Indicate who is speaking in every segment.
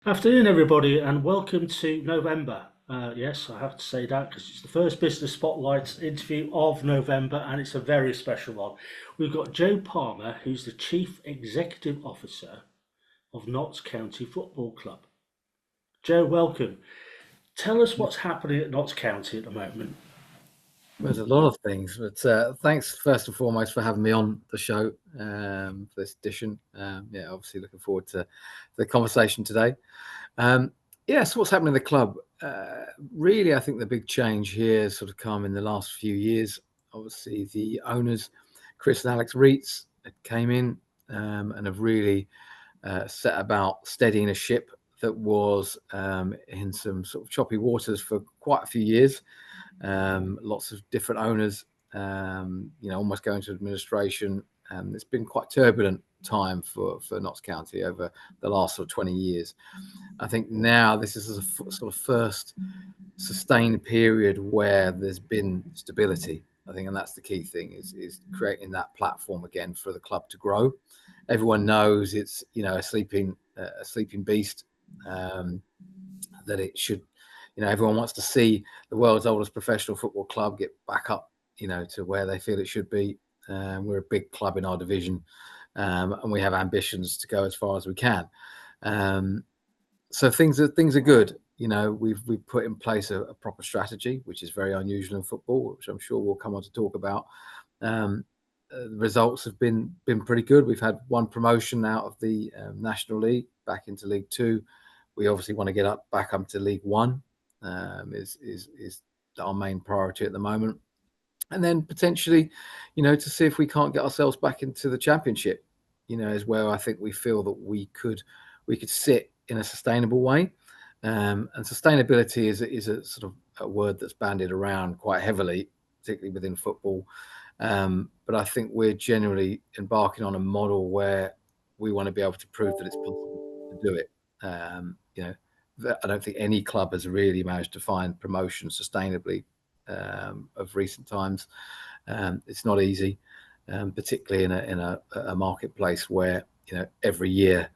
Speaker 1: Afternoon, everybody, and welcome to November. Yes, I have to say that because it's the first Business Spotlight interview of November, and it's a very special one. We've got Joe Palmer, who's the Chief Executive Officer of Notts County Football Club. Joe, welcome. Tell us what's happening at Notts County at the moment.
Speaker 2: There's a lot of things, but thanks first and foremost for having me on the show for this edition. Obviously looking forward to the conversation today. So what's happening in the club? Really, I think the big change here has sort of come in the last few years. Obviously, the owners, Chris and Alex Reitz, came in and have really set about steadying a ship that was in some sort of choppy waters for quite a few years. Lots of different owners, almost going to administration. It's been quite turbulent time for Notts County over the last sort of 20 years. I think now this is a sort of first sustained period where there's been stability. I think, and that's the key thing is creating that platform again for the club to grow. Everyone knows it's a sleeping beast. That it should, everyone wants to see the world's oldest professional football club get back up, to where they feel it should be. We're a big club in our division, and we have ambitions to go as far as we can. So things are good. We've put in place a proper strategy, which is very unusual in football, which I'm sure we'll come on to talk about. The results have been pretty good. We've had one promotion out of the National League back into League Two. We obviously want to get back up to League One. Is our main priority at the moment, and then potentially, to see if we can't get ourselves back into the Championship. Is where I think we feel that we could sit in a sustainable way. And sustainability is a sort of a word that's bandied around quite heavily, particularly within football. But I think we're generally embarking on a model where we want to be able to prove that it's possible to do it. I don't think any club has really managed to find promotion sustainably of recent times. It's not easy, particularly in a marketplace where every year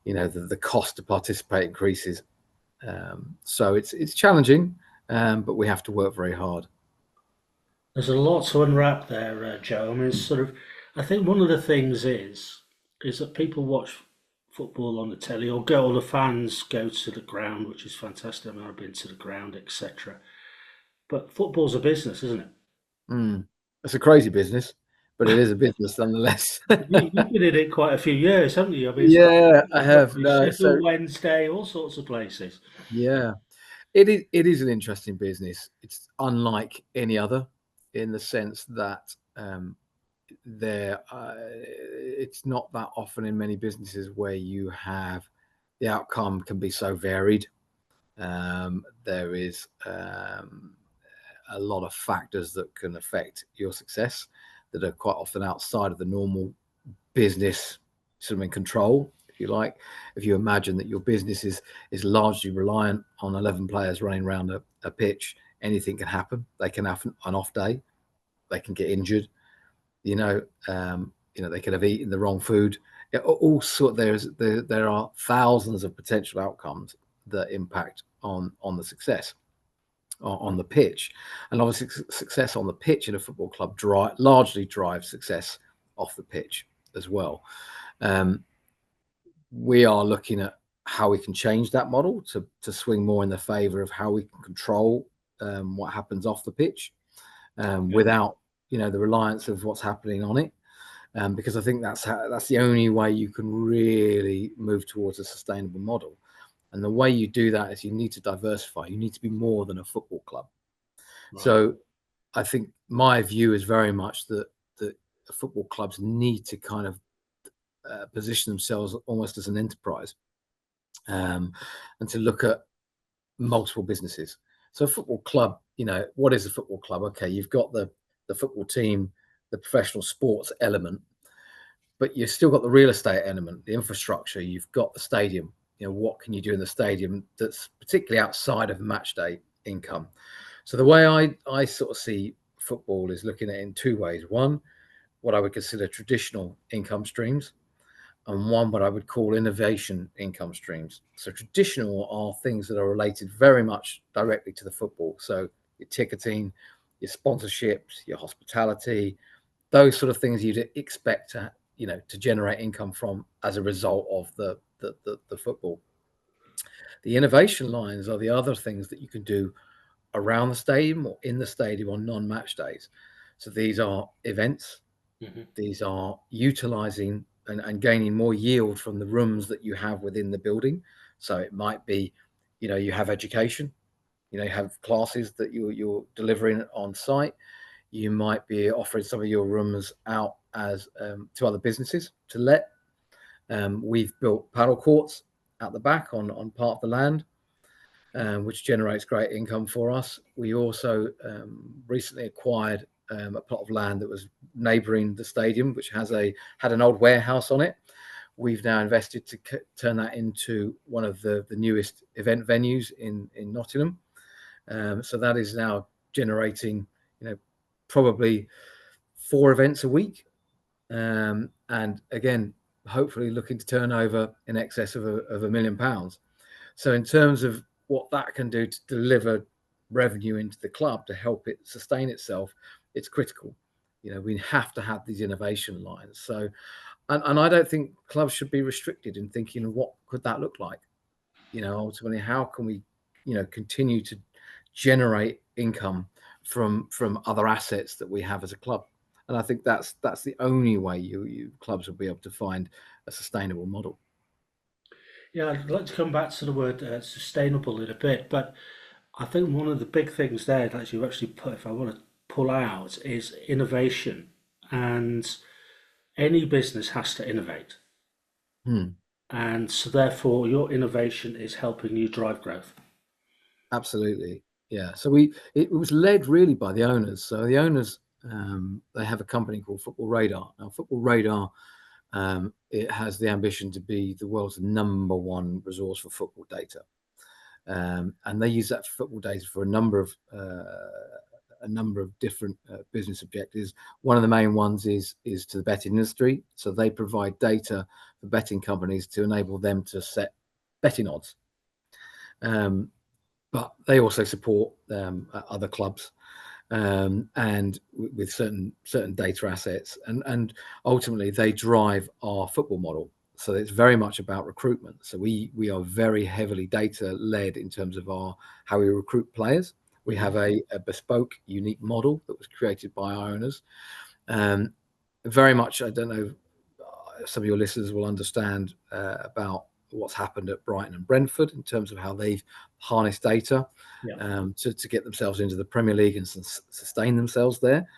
Speaker 2: the cost to participate increases. So it's challenging, but we have to work very hard.
Speaker 1: There's a lot to unwrap there, Joe. I mean, it's sort of, I think one of the things is that people watch football on the telly or go, all the fans go to the ground, which is fantastic. I mean, I've been to the ground, etc. But football's a business, isn't it?
Speaker 2: It's a crazy business, but it is a business nonetheless.
Speaker 1: You've been in it quite a few years, haven't you? I mean, it's
Speaker 2: Yeah, I have. No,
Speaker 1: Sheffield
Speaker 2: so
Speaker 1: Wednesday, all sorts of places.
Speaker 2: yeah, it is an interesting business. It's unlike any other in the sense that it's not that often in many businesses where you have the outcome can be so varied. There is a lot of factors that can affect your success that are quite often outside of the normal business sort of in control, if you like. If you imagine that your business is largely reliant on 11 players running around a pitch, anything can happen. They can have an off day. They can get injured. They could have eaten the wrong food. All sort there are thousands of potential outcomes that impact on the success on the pitch, and obviously success on the pitch in a football club largely drives success off the pitch as well. We are looking at how we can change that model to swing more in the favour of how we can control what happens off the pitch without the reliance of what's happening on it. Because I think that's the only way you can really move towards a sustainable model. And the way you do that is you need to diversify. You need to be more than a football club.
Speaker 1: Right.
Speaker 2: So I think my view is very much that the football clubs need to kind of position themselves almost as an enterprise, and to look at multiple businesses. So a football club, what is a football club? Okay, you've got the football team, the professional sports element, but you've still got the real estate element, the infrastructure. You've got the stadium. What can you do in the stadium that's particularly outside of match day income? So the way I sort of see football is looking at it in two ways. One, what I would consider traditional income streams, and one what I would call innovation income streams. So traditional are things that are related very much directly to the football. So your ticketing, your sponsorships, your hospitality, those sort of things you'd expect to, to generate income from as a result of the football. The innovation lines are the other things that you can do around the stadium or in the stadium on non-match days. So these are events.
Speaker 1: Hmm.
Speaker 2: These are utilizing and gaining more yield from the rooms that you have within the building. So it might be, you have education, you have classes that you're delivering on site. You might be offering some of your rooms out as to other businesses to let. We've built paddle courts out the back on part of the land, which generates great income for us. We also recently acquired a plot of land that was neighbouring the stadium, which had an old warehouse on it. We've now invested to turn that into one of the newest event venues in Nottingham. So that is now generating, probably 4 events a week, and again, hopefully looking to turn over in excess of £1 million. So in terms of what that can do to deliver revenue into the club to help it sustain itself, it's critical. We have to have these innovation lines. So, and I don't think clubs should be restricted in thinking what could that look like. Ultimately, how can we, continue to generate income from other assets that we have as a club? And I think that's the only way you clubs will be able to find a sustainable model.
Speaker 1: Yeah, I'd like to come back to the word sustainable in a bit, but I think one of the big things there that you actually put, if I want to pull out, is innovation. And any business has to innovate.
Speaker 2: Hmm.
Speaker 1: And so therefore your innovation is helping you drive growth.
Speaker 2: Absolutely. Yeah. So it was led really by the owners. So the owners, they have a company called Football Radar. Now, Football Radar, it has the ambition to be the world's #1 resource for football data. And they use that football data for a number of different business objectives. One of the main ones is to the betting industry. So they provide data for betting companies to enable them to set betting odds. But they also support other clubs, and with certain data assets, and ultimately they drive our football model. So it's very much about recruitment. So we are very heavily data led in terms of how we recruit players. We
Speaker 1: Hmm.
Speaker 2: have a bespoke, unique model that was created by our owners. Um, Very much, I don't know, some of your listeners will understand about what's happened at Brighton and Brentford in terms of how they've harnessed data
Speaker 1: Yeah.
Speaker 2: to get themselves into the Premier League and sustain themselves there,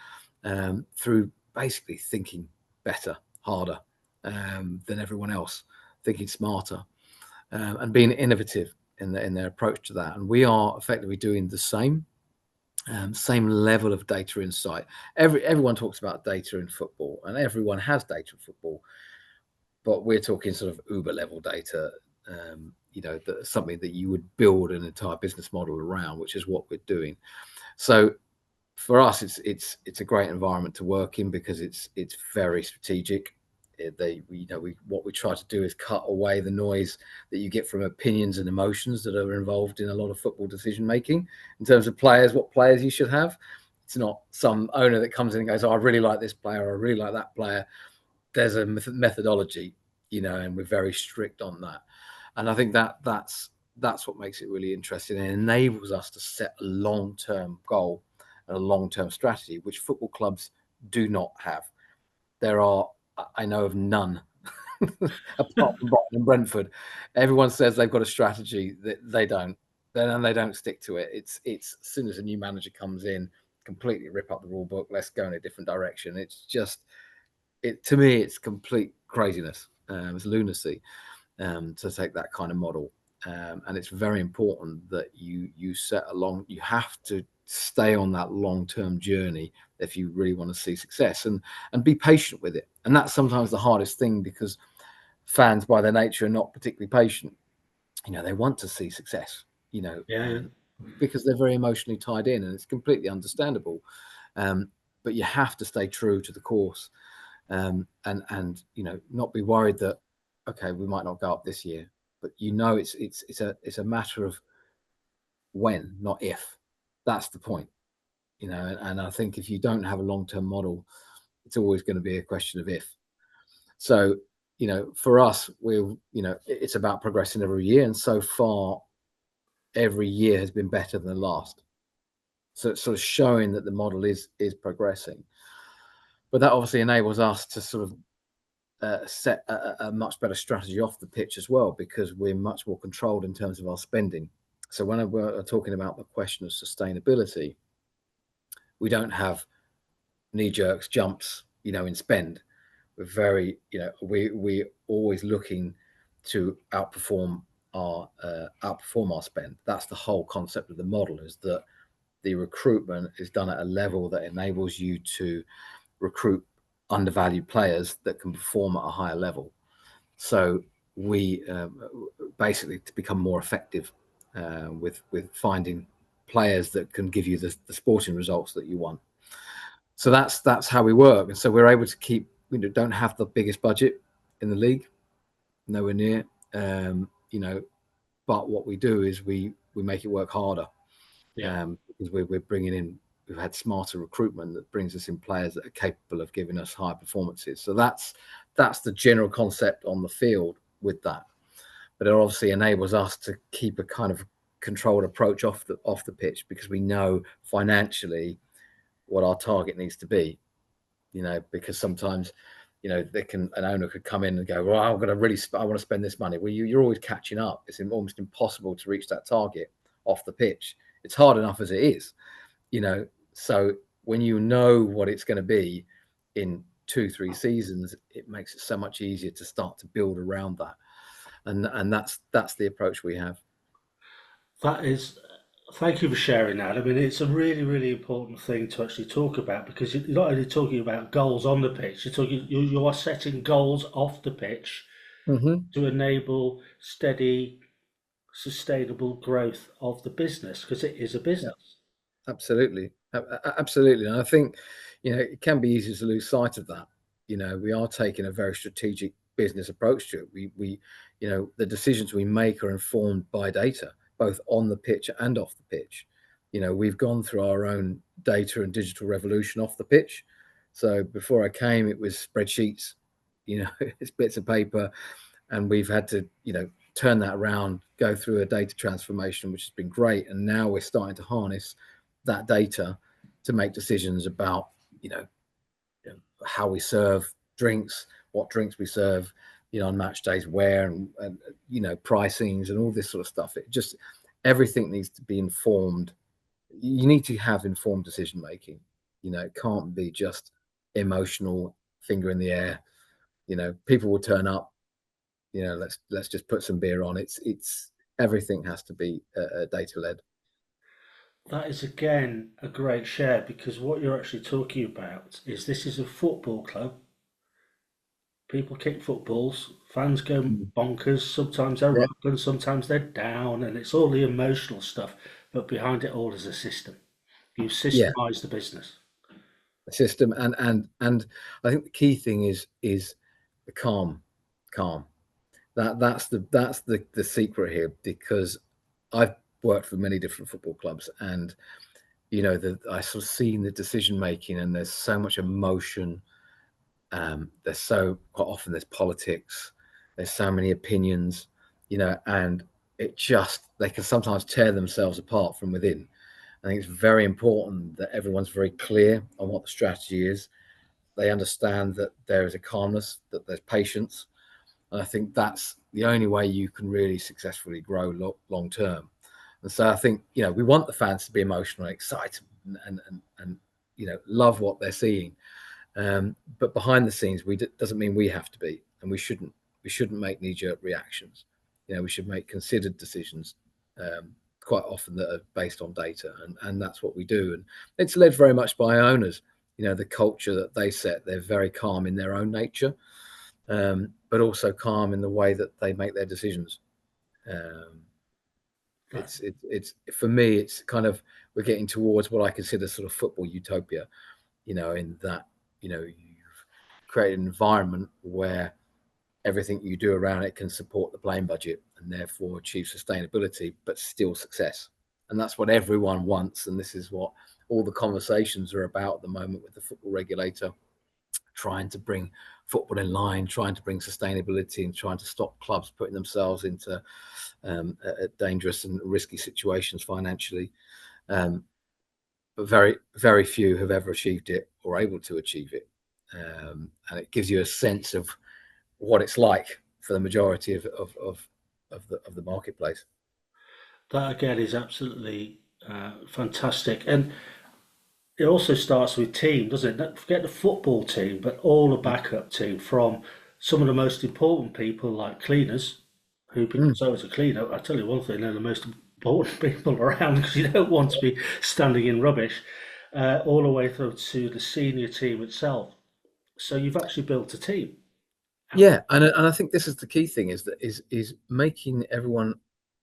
Speaker 2: through basically thinking better, harder than everyone else, thinking smarter, and being innovative in their approach to that. And we are effectively doing the same level of data insight. Everyone talks about data in football, and everyone has data in football, but we're talking sort of Uber level data. That's something that you would build an entire business model around, which is what we're doing. So for us, it's a great environment to work in because it's very strategic. What we try to do is cut away the noise that you get from opinions and emotions that are involved in a lot of football decision making in terms of players, what players you should have. It's not some owner that comes in and goes, "Oh, I really like this player, or I really like that player." There's a methodology, and we're very strict on that. And I think that's what makes it really interesting and enables us to set a long-term goal and a long-term strategy, which football clubs do not have. I know of none apart from Brighton and Brentford. Everyone says they've got a strategy that they don't. Then they don't stick to it. It's as soon as a new manager comes in, completely rip up the rule book. Let's go in a different direction. It's just to me, it's complete craziness. It's lunacy to take that kind of model. And it's very important that you have to stay on that long-term journey if you really want to see success, and be patient with it. And that's sometimes the hardest thing because fans by their nature are not particularly patient. They want to see success,
Speaker 1: Yeah, yeah.
Speaker 2: and because they're very emotionally tied in, and it's completely understandable. But you have to stay true to the course, and not be worried that okay, we might not go up this year, but you know it's a matter of when, not if. That's the point, you know. And I think if you don't have a long-term model, it's always going to be a question of if. So, you know, for us, it's about progressing every year, and so far, every year has been better than the last. So it's sort of showing that the model is progressing. But that obviously enables us to sort of set a much better strategy off the pitch as well, because we're much more controlled in terms of our spending. So when we're talking about the question of sustainability, we don't have knee jerks, jumps, you know, in spend. We're very, you know, we always looking to outperform our spend. That's the whole concept of the model, is that the recruitment is done at a level that enables you to recruit undervalued players that can perform at a higher level. So we basically, to become more effective with finding players that can give you the sporting results that you want. So that's how we work, and so we're able to keep. We don't have the biggest budget in the league, nowhere near. You know, but what we do is we make it work harder,
Speaker 1: Yeah.
Speaker 2: because we're bringing in. We've had smarter recruitment that brings us in players that are capable of giving us high performances. So that's the general concept on the field with that. But it obviously enables us to keep a kind of controlled approach off the pitch, because we know financially what our target needs to be. You know, because sometimes, you know, an owner could come in and go, well, I'm going to I want to spend this money. Well, you're always catching up. It's almost impossible to reach that target off the pitch. It's hard enough as it is, you know. So when you know what it's going to be in 2-3 seasons, it makes it so much easier to start to build around that. And that's the approach we have.
Speaker 1: That is, thank you for sharing that. I mean, it's a really, really important thing to actually talk about, because you're not only talking about goals on the pitch, you are setting goals off the pitch
Speaker 2: Mm-hmm.
Speaker 1: to enable steady, sustainable growth of the business, because it is a
Speaker 2: Yeah.
Speaker 1: business.
Speaker 2: Absolutely. Absolutely. And I think, you know, it can be easy to lose sight of that. You know, we are taking a very strategic business approach to it. You know, the decisions we make are informed by data, both on the pitch and off the pitch. You know, we've gone through our own data and digital revolution off the pitch. So before I came, it was spreadsheets, you know, it's bits of paper, and we've had to, you know, turn that around, go through a data transformation, which has been great. And now we're starting to harness that data to make decisions about, you know, how we serve drinks, what drinks we serve, you know, on match days, where, and you know, pricings and all this sort of stuff. It just, everything needs to be informed. You need to have informed decision making. You know, it can't be just emotional, finger in the air. You know, people will turn up. You know, let's just put some beer on. It's everything has to be data led.
Speaker 1: That is again a great share, because what you're actually talking about is this is a football club. People kick footballs, fans go
Speaker 2: Mm.
Speaker 1: bonkers, sometimes they're
Speaker 2: Yeah,
Speaker 1: up and sometimes they're down, and it's all the emotional stuff, but behind it all is a system. You
Speaker 2: yeah.
Speaker 1: systemize the business.
Speaker 2: System, and I think the key thing is the calm. That's the secret here, because I've worked for many different football clubs, and you know, I sort of seen the decision making, and there's so much emotion. There's so quite often there's politics. There's so many opinions, you know, and it just, they can sometimes tear themselves apart from within. I think it's very important that everyone's very clear on what the strategy is. They understand that there is a calmness, that there's patience. And I think that's the only way you can really successfully grow long term. And so I think, you know, we want the fans to be emotional and excited, and you know, love what they're seeing. But behind the scenes, doesn't mean we have to be, and we shouldn't. We shouldn't make knee jerk reactions. You know, we should make considered decisions. Quite often that are based on data, and that's what we do. And it's led very much by owners. You know, the culture that they set, they're very calm in their own nature, but also calm in the way that they make their decisions. Um,
Speaker 1: That,
Speaker 2: it's for me, it's kind of, we're getting towards what I consider sort of football utopia. You know, in that, you know, you've created an environment where everything you do around it can support the playing budget and therefore achieve sustainability, but still success. And that's what everyone wants. And this is what all the conversations are about at the moment with the football regulator, trying to bring football in line, trying to bring sustainability, and trying to stop clubs putting themselves into dangerous and risky situations financially. But very, very few have ever achieved it or able to achieve it. And it gives you a sense of what it's like for the majority of the marketplace.
Speaker 1: That again is absolutely fantastic, and it also starts with team, doesn't it? Don't forget the football team, but all the backup team from some of the most important people like cleaners, who
Speaker 2: Mm.
Speaker 1: because I was a cleaner, I tell you one thing, they're the most important people around because you don't want to be standing in rubbish, all the way through to the senior team itself. So you've actually built a team.
Speaker 2: Yeah, and I think this is the key thing, is that is making everyone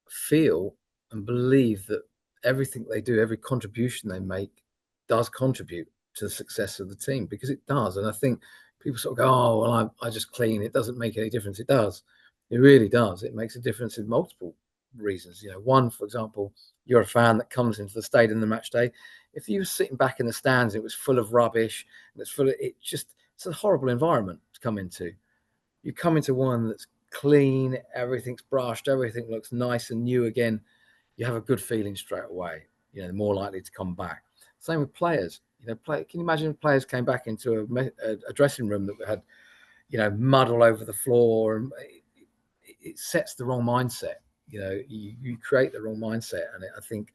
Speaker 2: feel and believe that everything they do, every contribution they make, does contribute to the success of the team, because it does. And I think people sort of go, "Oh, well, I just clean. It doesn't make any difference." It does. It really does. It makes a difference in multiple reasons. One, for example, you're a fan that comes into the stadium on the match day. If you were sitting back in the stands, it was full of rubbish, and it's a horrible environment to come into. You come into one that's clean, everything's brushed, everything looks nice and new again, you have a good feeling straight away. They're more likely to come back. Same with players. Can you imagine if players came back into a dressing room that had, mud all over the floor, and it sets the wrong mindset. You create the wrong mindset, and I think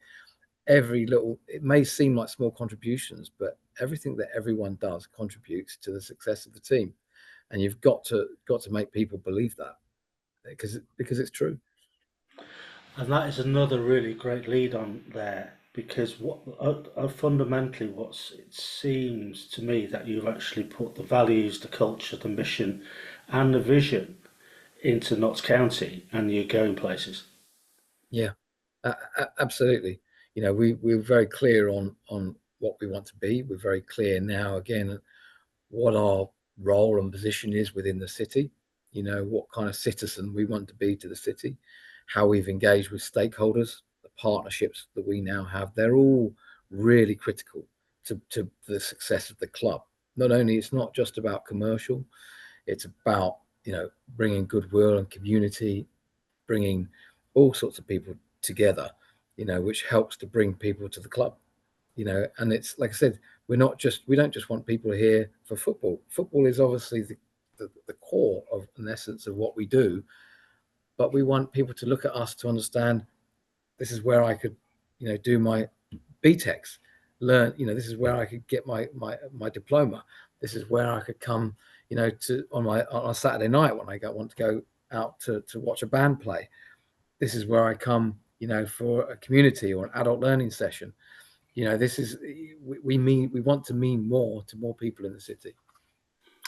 Speaker 2: it may seem like small contributions, but everything that everyone does contributes to the success of the team. And you've got to make people believe that, because it's true.
Speaker 1: And that is another really great lead on there because fundamentally what it seems to me that you've actually put the values, the culture, the mission, and the vision into Notts County, and you're going places.
Speaker 2: Yeah, absolutely. We're very clear on what we want to be. We're very clear now, again, what our role and position is within the city. What kind of citizen we want to be to the city, how we've engaged with stakeholders, the partnerships that we now have. They're all really critical to the success of the club. Not only, it's not just about commercial, it's about bringing goodwill and community, bringing all sorts of people together, which helps to bring people to the club. And it's like I said, we don't just want people here for football. Football is obviously the core of an essence of what we do, but we want people to look at us to understand, this is where I could, do my BTECs, learn, this is where I could get my diploma. This is where I could come, to on a Saturday night when I want to go out to watch a band play. This is where I come, for a community or an adult learning session. This is, we want to mean more to more people in the city.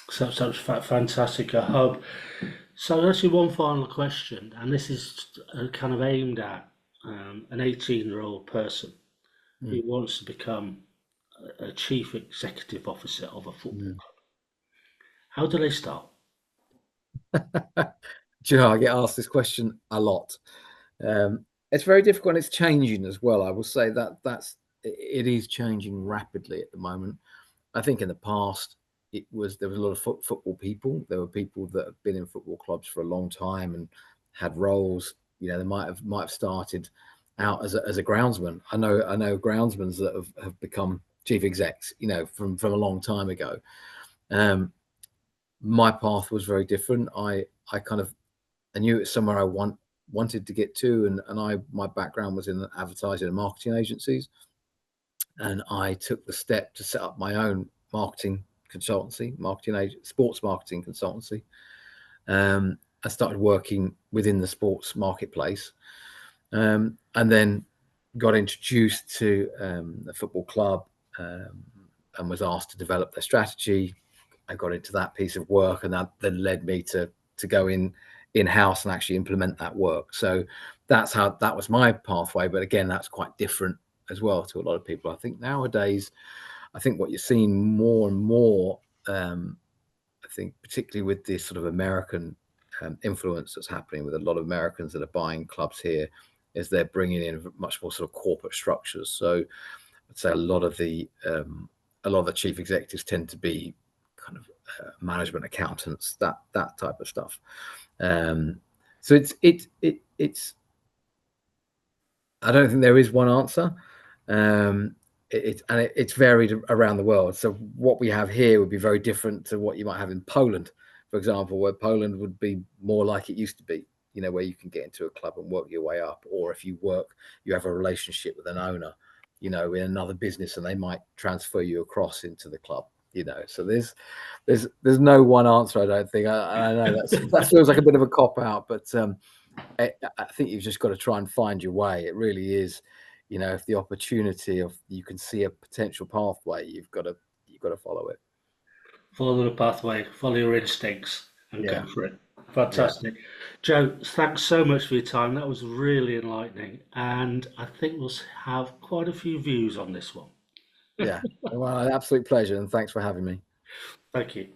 Speaker 1: So such fantastic a hub. So actually, one final question, and this is kind of aimed at an 18-year-old person who
Speaker 2: Mm.
Speaker 1: wants to become a chief executive officer of a football
Speaker 2: Mm.
Speaker 1: club. How do they start?
Speaker 2: Do you know, I get asked this question a lot. It's very difficult, and it's changing as well. I will say that it is changing rapidly at the moment. I think in the past there was a lot of football people. There were people that have been in football clubs for a long time and had roles. They might have started out as a groundsman. I know groundsmen that have become chief execs. From a long time ago. My path was very different. I knew it was somewhere I wanted to get to, and my background was in advertising and marketing agencies, and I took the step to set up my own marketing consultancy, sports marketing consultancy. I started working within the sports marketplace, and then got introduced to a football club, and was asked to develop their strategy. I got into that piece of work, and that then led me to go in-house and actually implement that work. So that was my pathway. But again, that's quite different as well to a lot of people. I think nowadays, what you're seeing more and more, I think particularly with this sort of American influence that's happening with a lot of Americans that are buying clubs here is they're bringing in much more sort of corporate structures. So I'd say a lot of the chief executives tend to be kind of management accountants, that type of stuff. So it's I don't think there is one answer. It's varied around the world. So what we have here would be very different to what you might have in Poland, for example, where Poland would be more like it used to be, where you can get into a club and work your way up. Or if you have a relationship with an owner, in another business, and they might transfer you across into the club. So there's no one answer. I don't think. I know that feels like a bit of a cop out, but I think you've just got to try and find your way. It really is, if the opportunity of you can see a potential pathway, you've got to follow it.
Speaker 1: Follow the pathway, follow your instincts, and
Speaker 2: Yeah.
Speaker 1: go for it. Fantastic. Joe, thanks so much for your time. That was really enlightening. And I think we'll have quite a few views on this one.
Speaker 2: Yeah. Well, an absolute pleasure. And thanks for having me.
Speaker 1: Thank you.